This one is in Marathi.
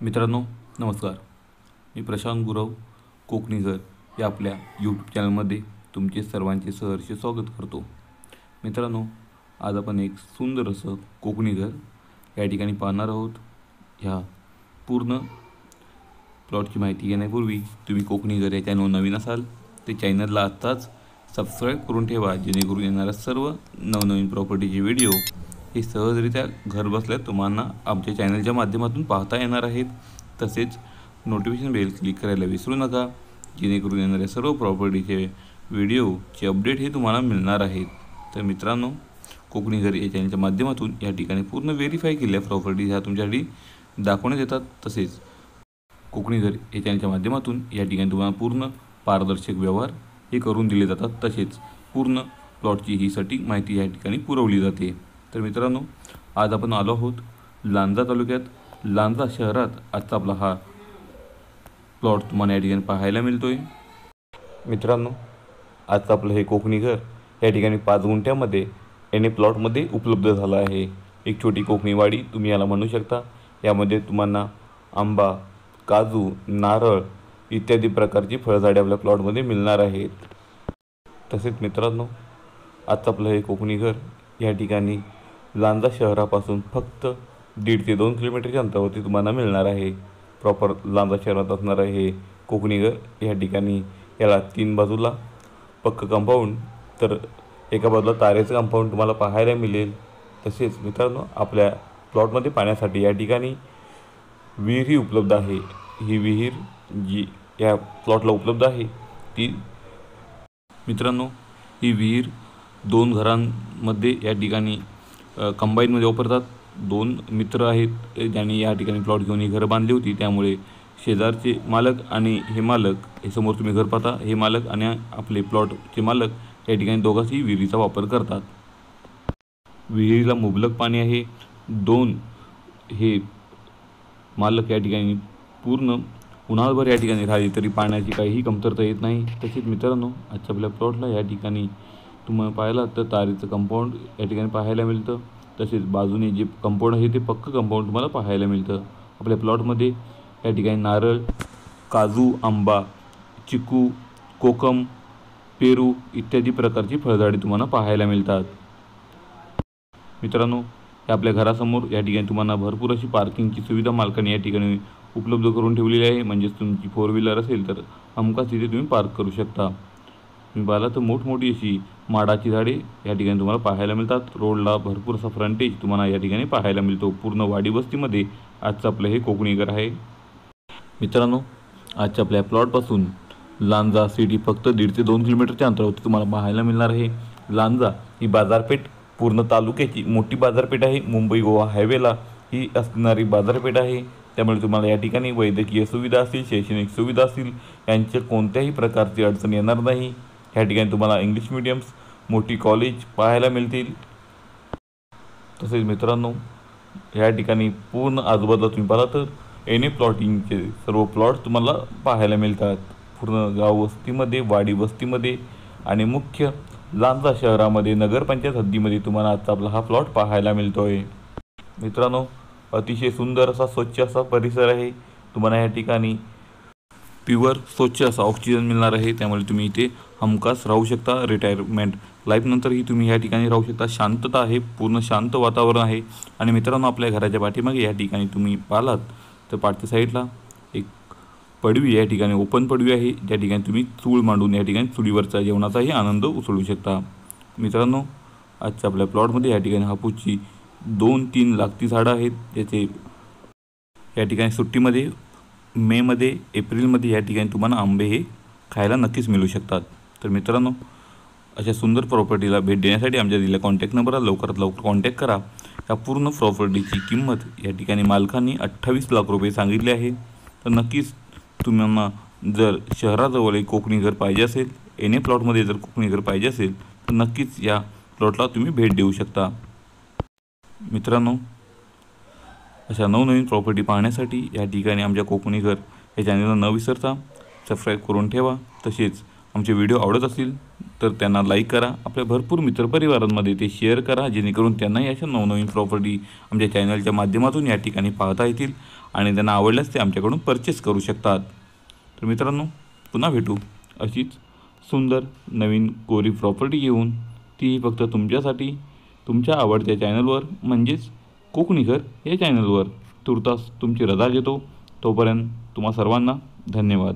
मित्रांनो नमस्कार. मी प्रशांत गुरव कोकणी घर या आपल्या यूट्यूब चॅनलमध्ये तुमचे सर्वांचे सहर्ष स्वागत करतो. मित्रांनो, आज आपण एक सुंदर असं कोकणी घर या ठिकाणी पाहणार आहोत. ह्या पूर्ण प्लॉटची माहिती घेण्यापूर्वी तुम्ही कोकणी घर या चॅनल नवीन असाल ते चॅनलला आत्ताच सबस्क्राईब करून ठेवा, जेणेकरून येणाऱ्या सर्व नवनवीन प्रॉपर्टीचे व्हिडिओ हे सहजरित्या घर बसल्या तुम्हाला आमच्या चॅनलच्या माध्यमातून पाहता येणार आहेत. तसेच नोटिफिकेशन बेल क्लिक करायला विसरू नका, जेणेकरून येणाऱ्या सर्व प्रॉपर्टीचे व्हिडिओचे अपडेट हे तुम्हाला मिळणार आहेत. तर मित्रांनो, कोकणी घर या चॅनलच्या माध्यमातून या ठिकाणी पूर्ण व्हेरीफाय केलेल्या प्रॉपर्टी ह्या तुमच्यासाठी दाखवण्यात येतात. तसेच कोकणी घर या चॅनलच्या माध्यमातून या ठिकाणी तुम्हाला पूर्ण पारदर्शक व्यवहार हे करून दिले जातात. तसेच पूर्ण प्लॉटची ही सटीक माहिती या ठिकाणी पुरवली जाते. तर मित्रांनो, आज आपण आलो आहोत लांजा तालुक्यात लांजा शहरात. आजचा आपला हा प्लॉट तुम्हाला या ठिकाणी पाहायला मिळतोय. मित्रांनो, आजचं आपलं हे कोकणी घर या ठिकाणी 5 गुंठ्यामध्ये प्लॉटमध्ये उपलब्ध झालं आहे. एक छोटी कोकणी वाडी तुम्ही याला म्हणू शकता. यामध्ये तुम्हाला आंबा, काजू, नारळ इत्यादी प्रकारची फळझाडे आपल्या प्लॉटमध्ये मिळणार आहेत. तसेच मित्रांनो, आजचं आपलं हे कोकणी घर या ठिकाणी लांजा शहरापासून फक्त 1.5 ते 2 किलोमीटरच्या अंतरावरती तुम्हाला मिळणार आहे. प्रॉपर लांजा शहरात असणार आहे हे कोकणी घर. या ठिकाणी याला 3 बाजूला पक्क कंपाऊंड, तर एका बाजूला तारेचं कंपाऊंड तुम्हाला पाहायला मिळेल. तसेच मित्रांनो, आपल्या प्लॉटमध्ये पाण्यासाठी या ठिकाणी विहीरही उपलब्ध आहे. ही विहीर जी या प्लॉटला उपलब्ध आहे ती मित्रांनो, ही विहीर 2 घरांमध्ये या ठिकाणी कंबाईनमध्ये वापरतात. 2 मित्र आहेत ज्यांनी या ठिकाणी प्लॉट घेऊन ही घरं बांधली होती. त्यामुळे शेजारचे मालक आणि हे मालक, हे समोर तुम्ही घर पाहता, हे मालक आणि आपले प्लॉटचे मालक या ठिकाणी दोघांही विहिरीचा वापर करतात. विहिरीला मुबलक पाणी आहे. 2 हे मालक या ठिकाणी पूर्ण उन्हाळभर या ठिकाणी राहिले तरी पाण्याची काहीही कमतरता येत नाही. तसेच मित्रांनो, आजच्या आपल्या प्लॉटला या ठिकाणी तुम्हाला पाहिलं तर तारेचं कंपाऊंड या ठिकाणी पाहायला मिळतं. तसेच बाजूने जे कंपाऊंड आहे ते पक्क कंपाऊंड तुम्हाला पाहायला मिळतं. आपल्या प्लॉटमध्ये या ठिकाणी नारळ, काजू, आंबा, चिकू, कोकम, पेरू इत्यादी प्रकारची फळझाडे तुम्हाला पाहायला मिळतात. मित्रांनो, आपल्या घरासमोर या ठिकाणी तुम्हाला भरपूर अशी पार्किंगची सुविधा मालकाने या ठिकाणी उपलब्ध करून ठेवलेली आहे. म्हणजेच तुमची 4 व्हीलर असेल तर हमखास तिथे तुम्ही पार्क करू शकता. तुम्ही पाहिला तर मोठमोठी अशी माडाची झाडे या ठिकाणी तुम्हाला पाहायला मिळतात. रोडला भरपूर असा फ्रंटेज तुम्हाला या ठिकाणी पाहायला मिळतो. पूर्ण वाडी वस्तीमध्ये आजचं आपलं हे कोकणी घर आहे. मित्रांनो, आजच्या आपल्या प्लॉटपासून लांजा सिटी फक्त 1.5 ते 2 किलोमीटरच्या अंतरावरती तुम्हाला पाहायला मिळणार आहे. लांजा ही बाजारपेठ पूर्ण तालुक्याची मोठी बाजारपेठ आहे. मुंबई गोवा हायवेला ही असणारी बाजारपेठ आहे. त्यामुळे तुम्हाला या ठिकाणी वैद्यकीय सुविधा असतील, शैक्षणिक सुविधा असतील, यांच्या कोणत्याही प्रकारची अडचण येणार नाही. ह्या ठिकाणी तुम्हाला इंग्लिश मीडियम्स, मोठी कॉलेज पाहायला मिळतील. तसेच मित्रांनो, ह्या ठिकाणी पूर्ण आजूबाजूला तुम्ही पाहिला तर प्लॉटिंगचे सर्व प्लॉट तुम्हाला पाहायला मिळतात. पूर्ण गाव वस्तीमध्ये, वाडी वस्तीमध्ये आणि मुख्य लांजा शहरामध्ये नगरपंचायत हद्दीमध्ये तुम्हाला आजचा आपला हा प्लॉट पाहायला मिळतो आहे. मित्रांनो, अतिशय सुंदर असा स्वच्छ असा परिसर आहे. तुम्हाला या ठिकाणी प्युअर स्वच्छ असा ऑक्सिजन मिळणार आहे. त्यामुळे तुम्ही इथे हमखास राहू शकता. रिटायरमेंट लाईफनंतरही तुम्ही या ठिकाणी राहू शकता. शांतता आहे, पूर्ण शांत वातावरण आहे. आणि मित्रांनो, आपल्या घराच्या पाठीमागे या ठिकाणी तुम्ही पाहिलात तर पाठच्या साईडला एक पडवी या ठिकाणी ओपन पडवी आहे, ज्या ठिकाणी तुम्ही चूल मांडून या ठिकाणी चुलीवरचा जेवणाचाही आनंद उचलू शकता. मित्रांनो, आजच्या आपल्या प्लॉटमध्ये या ठिकाणी हापूसची 2-3 लागती झाडं आहेत. ज्याचे या ठिकाणी सुट्टीमध्ये मेमध्ये, एप्रिलमध्ये या ठिकाणी तुम्हाला आंबे हे खायला नक्कीच मिळू शकतात. तर मित्रांनो, अशा सुंदर प्रॉपर्टीला भेट देण्यासाठी आमच्या दिलेल्या कॉन्टॅक्ट नंबरला लवकरात लवकर कॉन्टॅक्ट करा. या पूर्ण प्रॉपर्टीची किंमत या ठिकाणी मालकांनी 28 लाख रुपये सांगितले आहे. तर नक्कीच तुम्हाला जर शहराजवळ एक कोकणी घर पाहिजे असेल, प्लॉटमध्ये जर कोकणी घर पाहिजे असेल तर नक्कीच या प्लॉटला तुम्ही भेट देऊ शकता. मित्रांनो, अशा नवनवीन प्रॉपर्टी पाहण्यासाठी या ठिकाणी आमच्या कोकणी घर या चॅनलला न विसरता सबस्क्राईब करून ठेवा. तसेच आमचे व्हिडिओ आवडत असतील तर त्यांना लाईक करा, आपल्या भरपूर मित्रपरिवारांमध्ये ते शेअर करा, जेणेकरून त्यांनाही अशा नवनवीन प्रॉपर्टी आमच्या चॅनलच्या माध्यमातून या ठिकाणी पाहता येतील आणि त्यांना आवडल्यास ते आमच्याकडून परचेस करू शकतात. तर मित्रांनो, पुन्हा भेटू अशीच सुंदर नवीन कोरी प्रॉपर्टी घेऊन, तीही फक्त तुमच्यासाठी तुमच्या आवडत्या चॅनलवर म्हणजेच कोकणी घर या चॅनलवर. तुर्तास तुमची रजा घेतो. तोपर्यंत तुम्हा सर्वांना धन्यवाद.